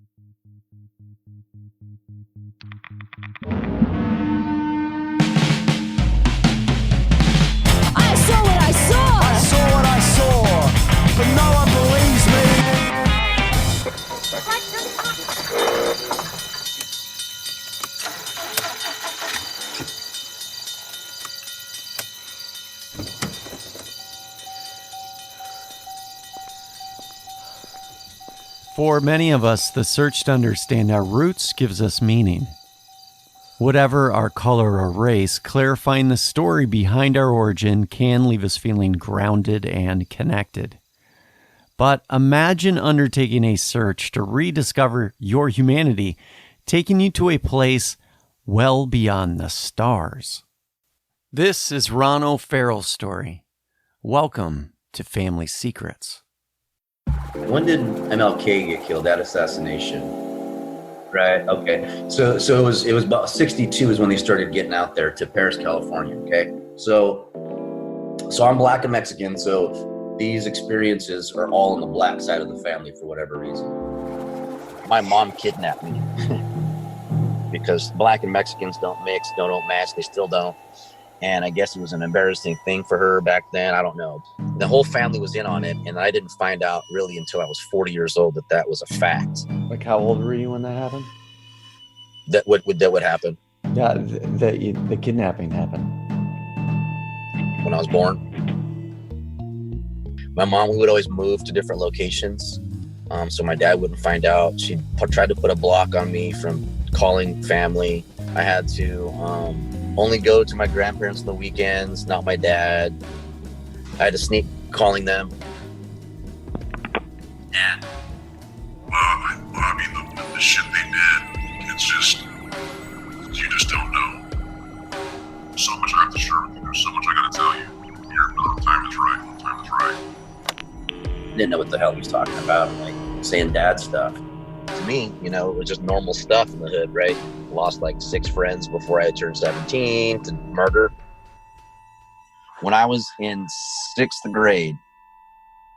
I saw what I saw! I saw what I saw, but no one believes me. For many of us, the search to understand our roots gives us meaning. Whatever our color or race, clarifying the story behind our origin can leave us feeling grounded and connected. But imagine undertaking a search to rediscover your humanity, taking you to a place well beyond the stars. This is Ron O'Farrell's story. Welcome to Family Secrets. When did MLK get killed? That assassination. Right. Okay. So it was about 62 is when they started getting out there to Paris, California. Okay. So I'm Black and Mexican. So these experiences are all on the Black side of the family for whatever reason. My mom kidnapped me because Black and Mexicans don't mix, don't match. They still don't. And I guess it was an embarrassing thing for her back then. I don't know. The whole family was in on it, and I didn't find out really until I was 40 years old that was a fact. Like, how old were you when that happened? That would happen. Yeah, the kidnapping happened. When I was born. My mom, we would always move to different locations, so my dad wouldn't find out. She tried to put a block on me from calling family. I had to only go to my grandparents on the weekends, not my dad. I had to sneak calling them. Dad. I mean, the shit they did, it's just, you just don't know. So much I have to share with you. There's so much I gotta tell you. The time is right. The time is right. Didn't know what the hell he was talking about. Like saying dad stuff. To me, it was just normal stuff in the hood, right? Lost like 6 friends before I had turned 17 to murder. When I was in 6th grade,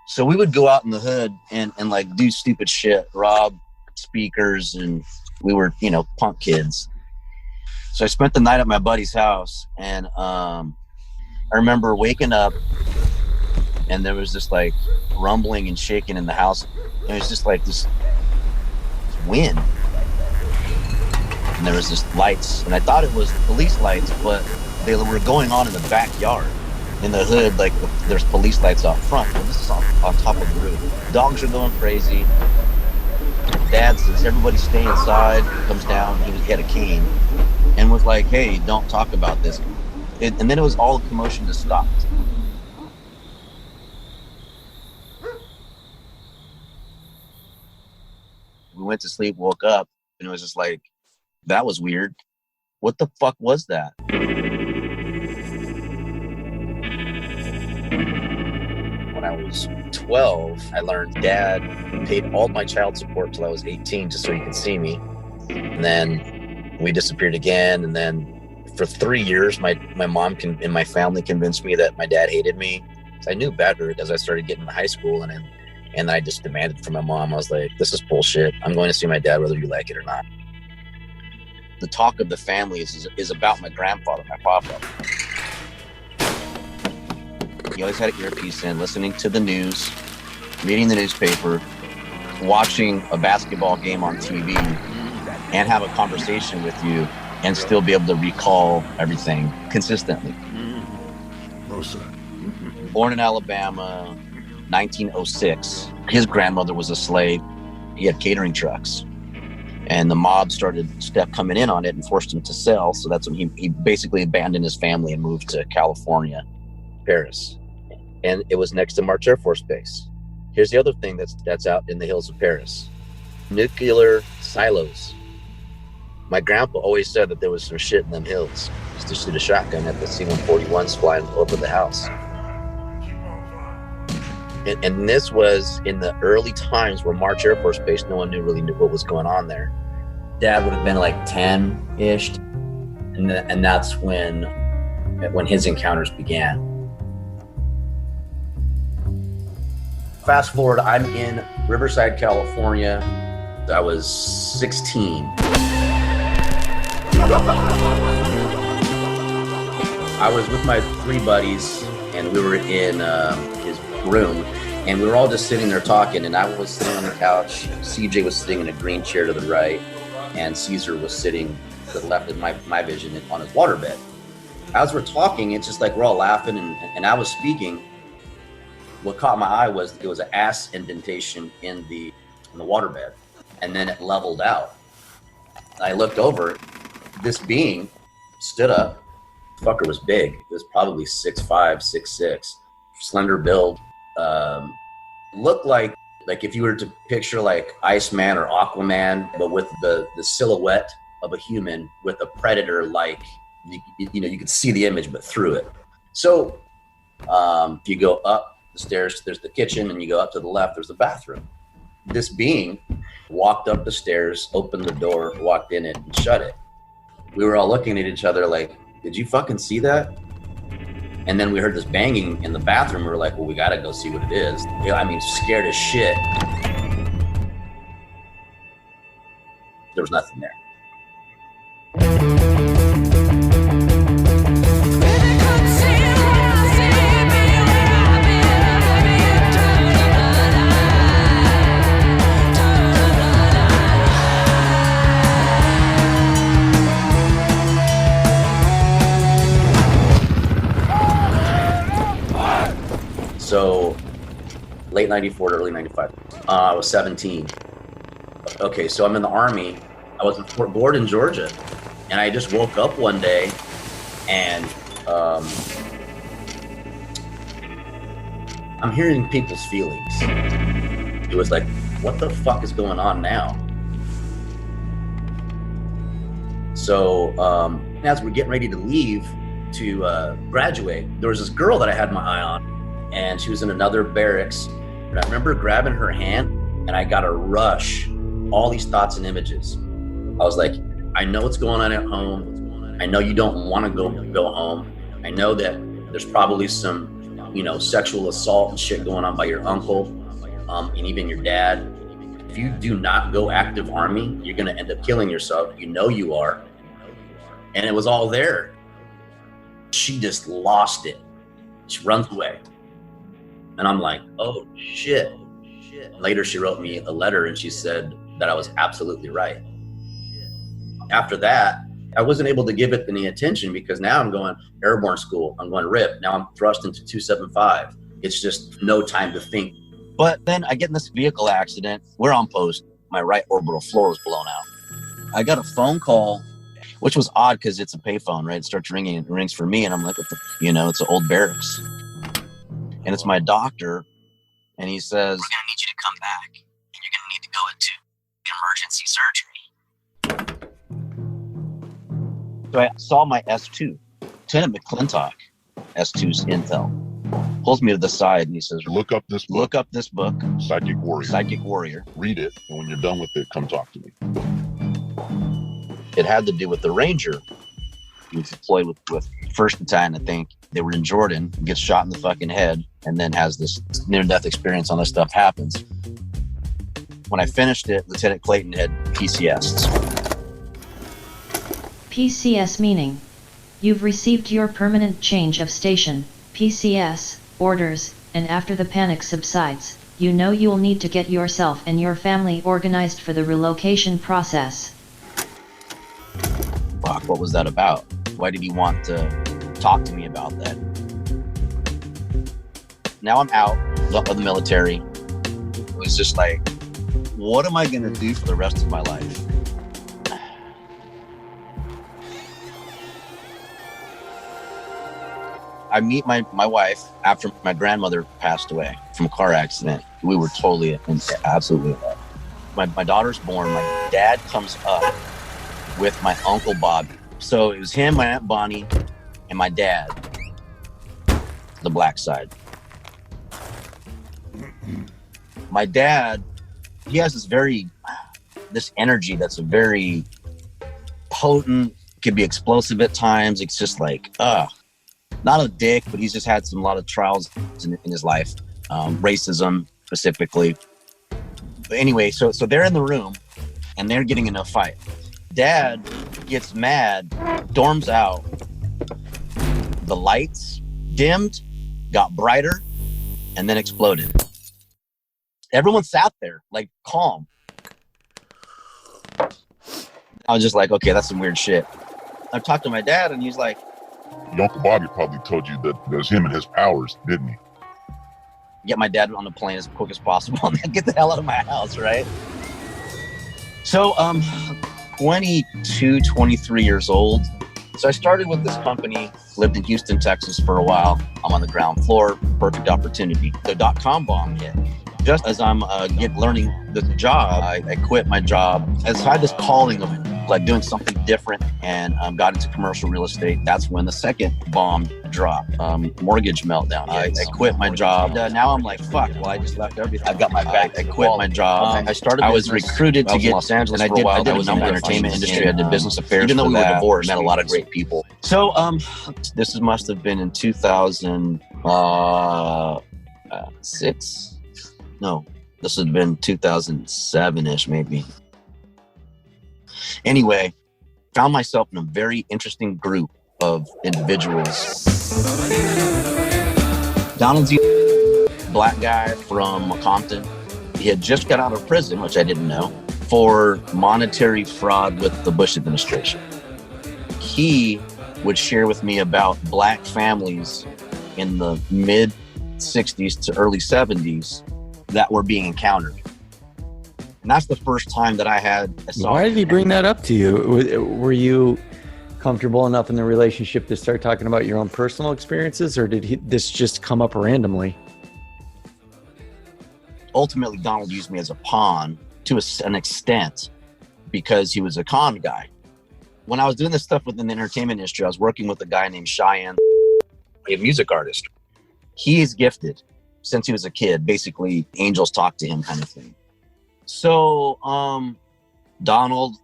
so we would go out in the hood and like do stupid shit, rob speakers, and we were, punk kids. So I spent the night at my buddy's house, and I remember waking up and there was this like rumbling and shaking in the house. And it was just like this wind. And there was just lights, and I thought it was police lights, but they were going on in the backyard. In the hood, like there's police lights out front. Well, this is on top of the roof. Dogs are going crazy. Dad says, everybody stay inside. Comes down, he had a cane, and was like, hey, don't talk about this. And then it was all commotion just stopped. We went to sleep, woke up, and it was just like, that was weird. What the fuck was that? When I was 12, I learned Dad paid all my child support till I was 18 just so he could see me. And then we disappeared again. And then for 3 years, my mom and my family convinced me that my dad hated me. I knew better as I started getting to high school, and I just demanded from my mom. I was like, this is bullshit. I'm going to see my dad whether you like it or not. The talk of the family is about my grandfather, my papa. He always had an earpiece in, listening to the news, reading the newspaper, watching a basketball game on TV, and have a conversation with you and still be able to recall everything consistently. Born in Alabama, 1906. His grandmother was a slave. He had catering trucks. And the mob started coming in on it and forced him to sell. So that's when he basically abandoned his family and moved to California, Paris. And it was next to March Air Force Base. Here's the other thing that's out in the hills of Paris. Nuclear silos. My grandpa always said that there was some shit in them hills. He used to shoot a shotgun at the C-141s flying over the house. And this was in the early times where March Air Force Base, no one really knew what was going on there. Dad would have been like 10-ish, and that's when his encounters began. Fast forward, I'm in Riverside, California, I was 16. I was with my 3 buddies, and we were in his room, and we were all just sitting there talking, and I was sitting on the couch. CJ was sitting in a green chair to the right, and Caesar was sitting to the left of my vision on his waterbed. As we're talking, it's just like we're all laughing, and I was speaking. What caught my eye was it was an ass indentation in the waterbed, and then it leveled out. I looked over. This being stood up. The fucker was big. It was probably 6'5", 6'6", slender build. Looked like if you were to picture like Iceman or Aquaman, but with the silhouette of a human with a predator, like you could see the image, but through it. So if you go up the stairs, there's the kitchen, and you go up to the left, there's the bathroom. This being walked up the stairs, opened the door, walked in it, and shut it. We were all looking at each other like, did you fucking see that? And then we heard this banging in the bathroom. We were like, well, we gotta go see what it is. I mean, scared as shit. There was nothing there. So late 94 to early 95. I was 17. Okay, so I'm in the Army. I was in Fort Gordon, Georgia. And I just woke up one day and I'm hearing people's feelings. It was like, what the fuck is going on now? So as we're getting ready to leave to graduate, there was this girl that I had my eye on. And she was in another barracks. And I remember grabbing her hand, and I got a rush, all these thoughts and images. I was like, I know what's going on at home. I know you don't want to go home. I know that there's probably some, sexual assault and shit going on by your uncle, and even your dad. If you do not go active Army, you're going to end up killing yourself. You know you are. And it was all there. She just lost it. She runs away. And I'm like, oh, shit. Later, she wrote me a letter, and she said that I was absolutely right. After that, I wasn't able to give it any attention because now I'm going airborne school. I'm going RIP. Now I'm thrust into 275. It's just no time to think. But then I get in this vehicle accident. We're on post. My right orbital floor was blown out. I got a phone call, which was odd because it's a payphone, right? It starts ringing. It rings for me, and I'm like, it's an old barracks. And it's my doctor, and he says, we're going to need you to come back, and you're going to need to go into emergency surgery. So I saw my S2, Lieutenant McClintock, S2's intel, pulls me to the side, and he says, Look up this book, Psychic Warrior. Read it, and when you're done with it, come talk to me. It had to do with the Ranger. He was deployed with 1st Battalion, I think. They were in Jordan, gets shot in the fucking head, and then has this near-death experience. All this stuff happens. When I finished it, Lieutenant Clayton had PCS. PCS meaning, you've received your permanent change of station, PCS, orders, and after the panic subsides, you know you'll need to get yourself and your family organized for the relocation process. Fuck, what was that about? Why did he want to talk to me about that? Now I'm out of the military. It was just like, what am I gonna do for the rest of my life? I meet my wife after my grandmother passed away from a car accident. We were totally, absolutely in love. My daughter's born. My dad comes up with my Uncle Bob. So it was him, my Aunt Bonnie, and my dad, the black side. My dad, he has this energy that's very potent, could be explosive at times. It's just like, not a dick, but he's just had a lot of trials in his life, racism specifically. But anyway, so they're in the room, and they're getting in a fight. Dad gets mad, storms out. The lights dimmed, got brighter, and then exploded. Everyone sat there, like, calm. I was just like, okay, that's some weird shit. I talked to my dad, and he's like, Your Uncle Bobby probably told you that there's him and his powers, didn't he? get my dad on the plane as quick as possible and get the hell out of my house, right? So, 22, 23 years old. So I started with this company, lived in Houston, Texas for a while. I'm on the ground floor, perfect opportunity. The .com bomb hit. Just as I'm learning the job, I quit my job. I had this calling of like doing something different, and got into commercial real estate. That's when the second bomb dropped, mortgage meltdown. I quit my job. Now I'm like, fuck, well, I just left everything. I've got my back. I quit my job. I was recruited to get Los Angeles for a while. I was in the entertainment industry. I did business affairs. Even though we were divorced, met a lot of great people. So this must have been in 2006. No, this had been 2007-ish, maybe. Anyway, found myself in a very interesting group of individuals. Donald Z, black guy from Compton. He had just got out of prison, which I didn't know, for monetary fraud with the Bush administration. He would share with me about black families in the mid 60s to early 70s that were being encountered. And that's the first time that I saw. Why did he bring that up to you? Were you comfortable enough in the relationship to start talking about your own personal experiences, or did this just come up randomly? Ultimately, Donald used me as a pawn to an extent because he was a con guy. When I was doing this stuff within the entertainment industry, I was working with a guy named Cheyenne, a music artist. He is gifted since he was a kid. Basically, angels talk to him kind of thing. So, Donald,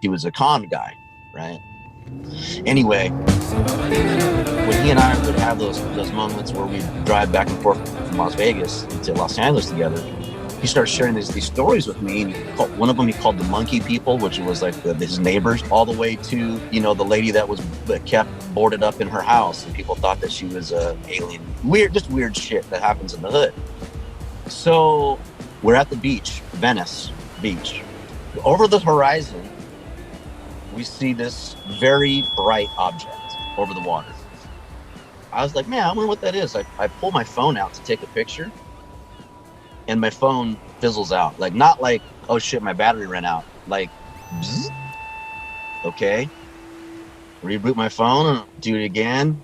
he was a con guy, right? Anyway, when he and I would have those moments where we drive back and forth from Las Vegas to Los Angeles together, he started sharing these stories with me. And one of them he called the monkey people, which was like his neighbors, all the way to, the lady that kept boarded up in her house, and people thought that she was an alien. Weird shit that happens in the hood. So we're at the beach, Venice Beach. Over the horizon, we see this very bright object over the water. I was like, man, I wonder what that is. I pull my phone out to take a picture, and my phone fizzles out. Like, not like, oh shit, my battery ran out. Like, bzz. Okay. Reboot my phone, do it again.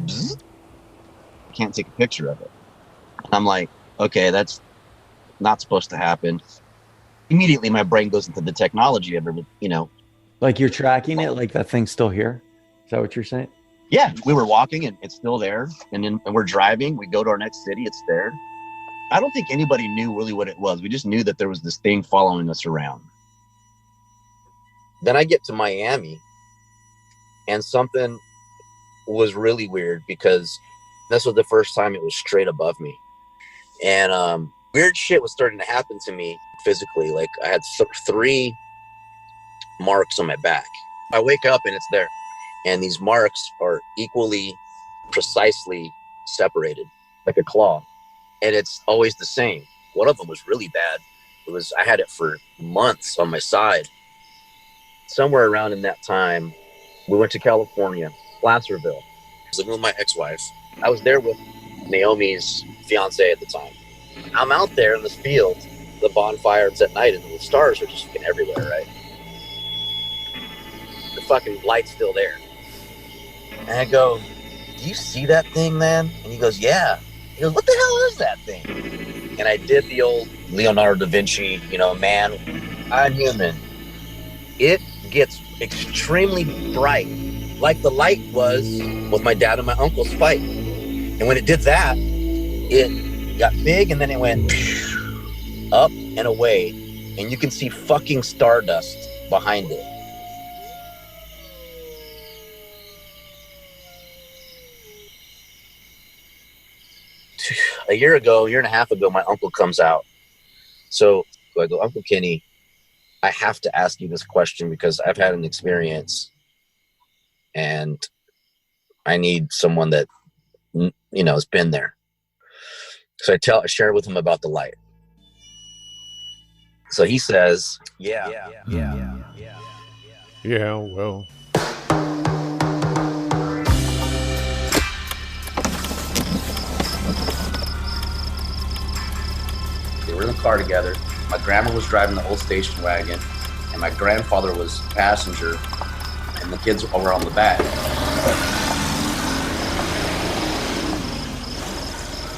Bzz. Can't take a picture of it. And I'm like, okay, that's not supposed to happen. Immediately my brain goes into the technology of it, Like you're tracking it, like that thing's still here? Is that what you're saying? Yeah, we were walking and it's still there. And we're driving, we go to our next city, it's there. I don't think anybody knew really what it was. We just knew that there was this thing following us around. Then I get to Miami, and something was really weird because this was the first time it was straight above me. And weird shit was starting to happen to me physically. Like, I had 3 marks on my back. I wake up and it's there. And these marks are equally precisely separated, like a claw. And it's always the same. One of them was really bad. I had it for months on my side. Somewhere around in that time, we went to California, Placerville. I was living with my ex-wife. I was there with Naomi's fiance at the time. I'm out there in this field, the bonfire, it's at night, and the stars are just fucking everywhere, right? The fucking light's still there. And I go, do you see that thing, man? And he goes, yeah. He goes, what the hell is that thing? And I did the old Leonardo da Vinci, man, I'm human. It gets extremely bright, like the light was with my dad and my uncle's fight. And when it did that, it got big and then it went up and away. And you can see fucking stardust behind it. A year and a half ago, my uncle comes out. So I go, Uncle Kenny, I have to ask you this question because I've had an experience and I need someone that, has been there. So I share with him about the light. So he says, yeah, well. They were in the car together. My grandma was driving the old station wagon, and my grandfather was passenger, and the kids were on the back.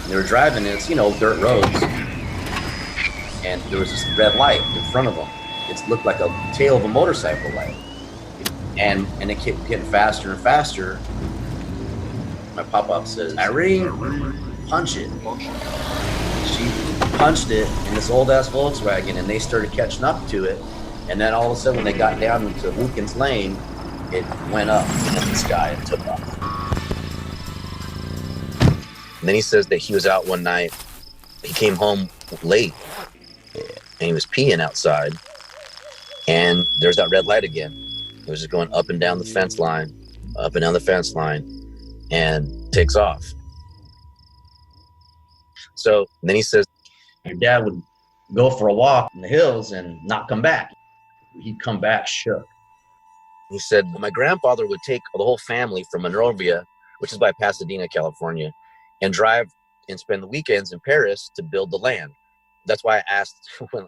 They were driving, and it's, dirt roads. And there was this red light in front of them. It looked like a tail of a motorcycle light. And it kept getting faster and faster. My pop-up says, Irene, punch it. She punched it in this old-ass Volkswagen, and they started catching up to it. And then all of a sudden, when they got down into Lucan's Lane, it went up in the sky and took off. And then he says that he was out one night. He came home late, and he was peeing outside. And there's that red light again. It was just going up and down the fence line, and takes off. So then he says, your dad would go for a walk in the hills and not come back. He'd come back shook. He said, my grandfather would take the whole family from Monrovia, which is by Pasadena, California, and drive and spend the weekends in Paris to build the land. That's why I asked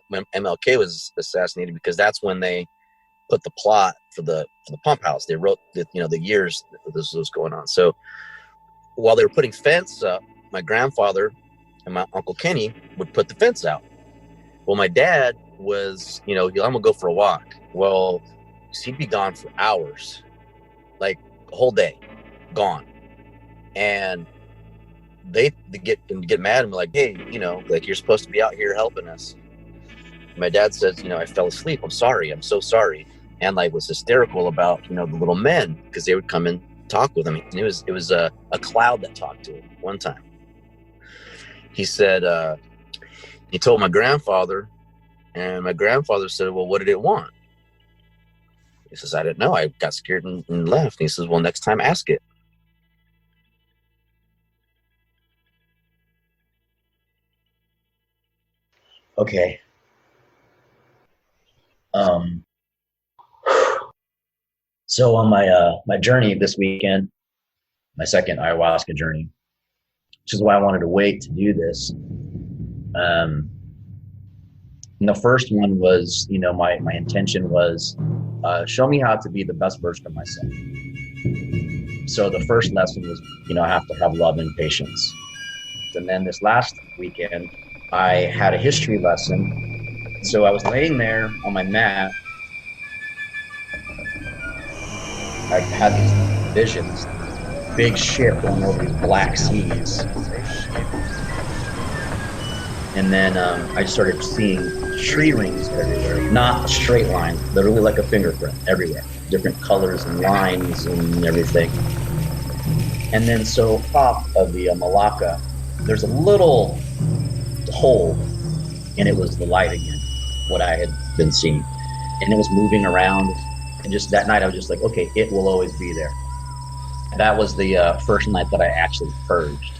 when MLK was assassinated, because that's when they put the plot for the pump house. They wrote the years that this was going on. So while they were putting fence up, my grandfather and my Uncle Kenny would put the fence out. Well, my dad was, I'm gonna go for a walk. Well, he'd be gone for hours, like a whole day, gone. And they get mad and be like, hey, you're supposed to be out here helping us. My dad says, I fell asleep. I'm so sorry. And was hysterical about, the little men, because they would come and talk with him. And it was a cloud that talked to him one time. He said, he told my grandfather, and my grandfather said, well, what did it want? He says, I didn't know. I got scared and left. And he says, well, next time ask it. Okay. So on my journey this weekend, my second ayahuasca journey, which is why I wanted to wait to do this. And the first one was, my intention was, show me how to be the best version of myself. So the first lesson was, I have to have love and patience. And then this last weekend, I had a history lesson. So I was laying there on my mat. I had these visions, big ship going over these black seas. And then I started seeing tree rings everywhere, not a straight line, literally like a fingerprint everywhere, different colors and lines and everything. And then so top of the Malacca, there's a little hole, and it was the light again, what I had been seeing. And it was moving around, and just that night I was just like, okay, it will always be there. That was the first night that I actually purged.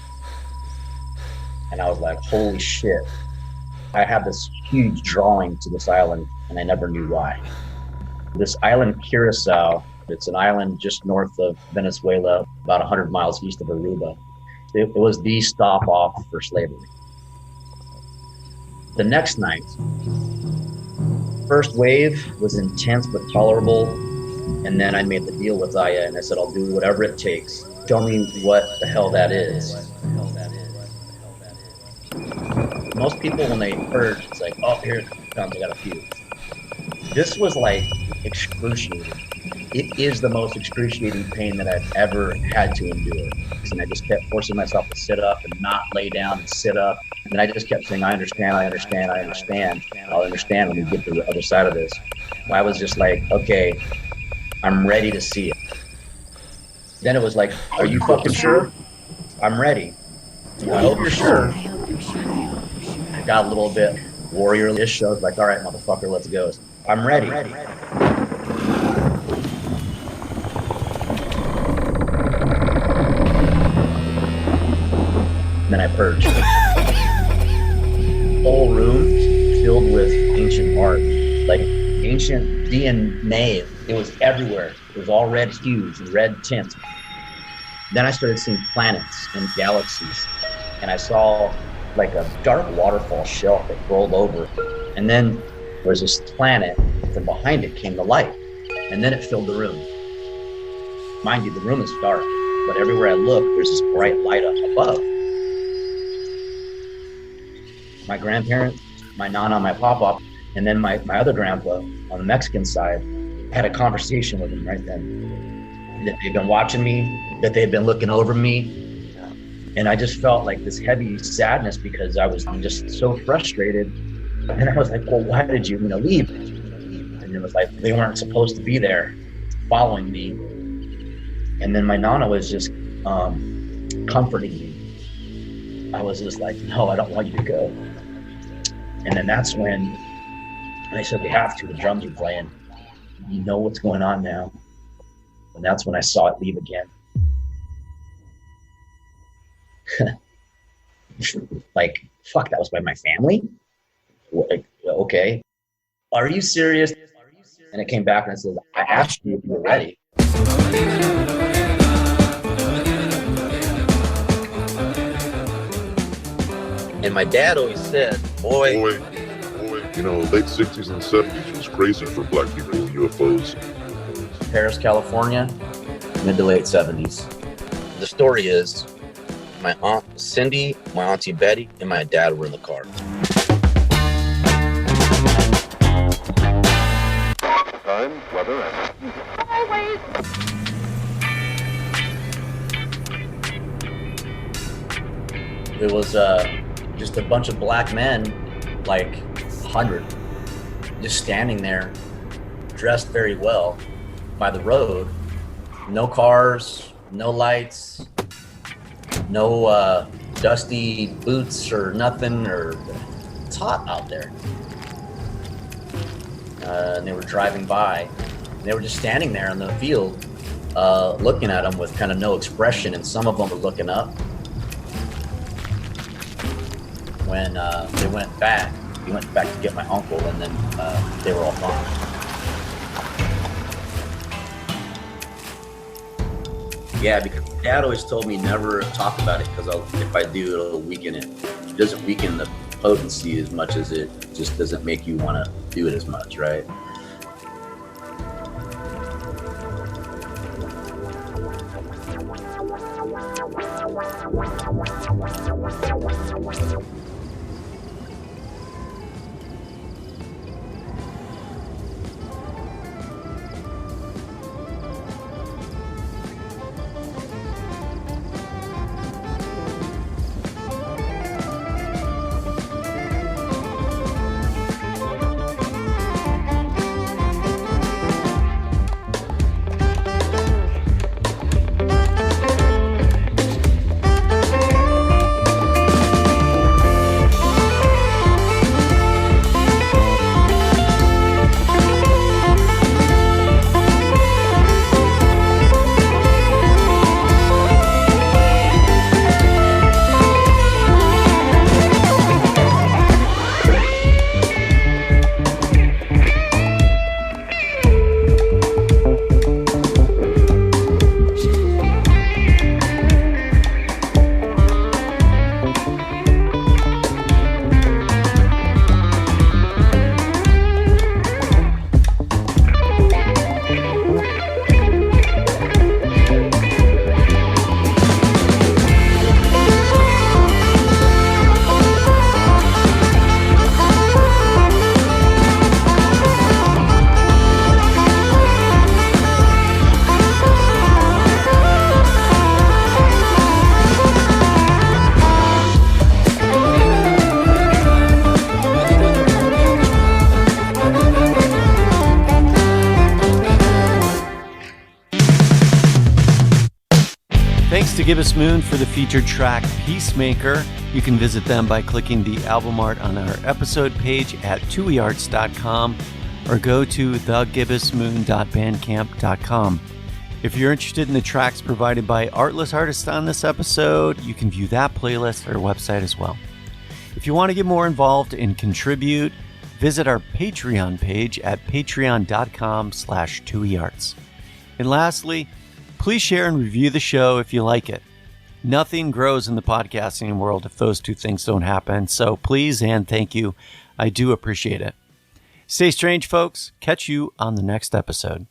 And I was like, holy shit. I had this huge drawing to this island, and I never knew why. This island, Curacao, it's an island just north of Venezuela, about 100 miles east of Aruba. It was the stop off for slavery. The next night, first wave was intense but tolerable. And then I made the deal with Aya, and I said, I'll do whatever it takes. Show me what the hell that is. Most people, when they purge, it's like, oh, here it comes, I got a few. This was like excruciating. It is the most excruciating pain that I've ever had to endure. And I just kept forcing myself to sit up and not lay down and sit up. And I just kept saying, I understand. I'll understand when we get to the other side of this. I was just like, okay, I'm ready to see it. Then it was like, are you fucking sure? I'm ready. I hope you're sure. I got a little bit warrior-ish. I was like, all right, motherfucker, let's go. I'm ready. Then I purged. Whole room filled with ancient art, like ancient DNA. It was everywhere. It was all red hues and red tints. Then I started seeing planets and galaxies, and I saw like a dark waterfall shelf that rolled over, and then there was this planet. From behind it came the light, and then it filled the room. Mind you, the room is dark, but everywhere I look, there's this bright light up above. My grandparents, my nana, my papa, and then my other grandpa on the Mexican side, I had a conversation with them right then. That they've been watching me, that they've been looking over me. And I just felt like this heavy sadness because I'm just so frustrated. And I was like, well, why did you leave? And it was like, they weren't supposed to be there following me. And then my nana was just comforting me. I was just like, no, I don't want you to go. And then that's when they said, we have to, the drums are playing. You know what's going on now. And that's when I saw it leave again. Like, fuck, that was by my family? Like, okay. Are you serious? And it came back and it says, I asked you if you were ready. And my dad always said, boy, late 60s and 70s was crazy for black people with UFOs. Paris, California, mid to late 70s. The story is my Aunt Cindy, my Auntie Betty, and my dad were in the car. Time, weather, It was just a bunch of black men, like 100, just standing there, dressed very well by the road. No cars, no lights, no dusty boots or nothing, or it's hot out there. And they were driving by. And they were just standing there in the field, looking at them with kind of no expression, and some of them were looking up. When they went back, he went back to get my uncle, and then they were all gone. Yeah, because Dad always told me never talk about it, because if I do, it'll weaken it. It doesn't weaken the potency as much as it just doesn't make you want to do it as much, right? Thanks to Give Us Moon for the featured track Peacemaker. You can visit them by clicking the album art on our episode page at tuiarts.com. or go to thegibbusmoon.bandcamp.com. If you're interested in the tracks provided by Artless Artists on this episode, you can view that playlist at our website as well. If you want to get more involved and contribute, visit our Patreon page at patreon.com/2earts. And lastly, please share and review the show if you like it. Nothing grows in the podcasting world if those two things don't happen, so please and thank you. I do appreciate it. Stay strange, folks. Catch you on the next episode.